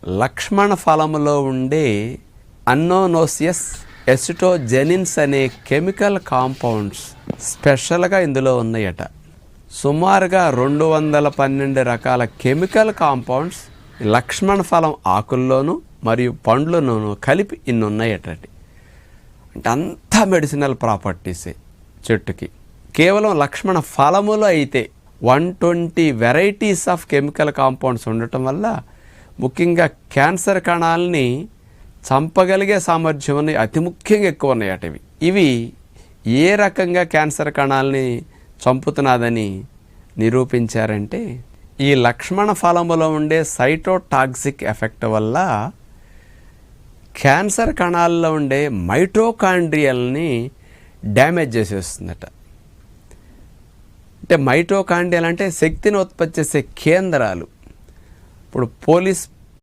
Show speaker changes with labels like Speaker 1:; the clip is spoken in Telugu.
Speaker 1: లక్ష్మణ ఫలములో ఉండే అన్నోనోసియస్ ఎసిటోజెనిన్స్ అనే కెమికల్ కాంపౌండ్స్ స్పెషల్గా ఇందులో ఉన్నాయట. సుమారుగా 212 రకాల కెమికల్ కాంపౌండ్స్ లక్ష్మణ ఫలం ఆకుల్లోనూ మరియు పండ్లలోనూ కలిపి ఇన్ని ఉన్నాయట. అంటే అంతా మెడిసినల్ ప్రాపర్టీసే చెట్టుకి. కేవలం లక్ష్మణ ఫలములో అయితే 120 వెరైటీస్ ఆఫ్ కెమికల్ కాంపౌండ్స్ ఉండటం వల్ల ముఖ్యంగా క్యాన్సర్ కణాలని చంపగలిగే సామర్థ్యం ఉన్నాయి, అతి ముఖ్యంగా ఎక్కువ ఉన్నాయట. ఇవి ఏ రకంగా క్యాన్సర్ కణాలని చంపుతున్నదని నిరూపించారంటే, ఈ లక్ష్మణ ఫలములో ఉండే సైటోటాక్సిక్ ఎఫెక్ట్ వల్ల క్యాన్సర్ కణాల్లో ఉండే మైటోకాండ్రియల్ని డ్యామేజ్ చేసేస్తుందట. అంటే మైటోకాండ్రియల్ అంటే శక్తిని ఉత్పత్తి చేసే కేంద్రాలు. ఇప్పుడు పోలీస్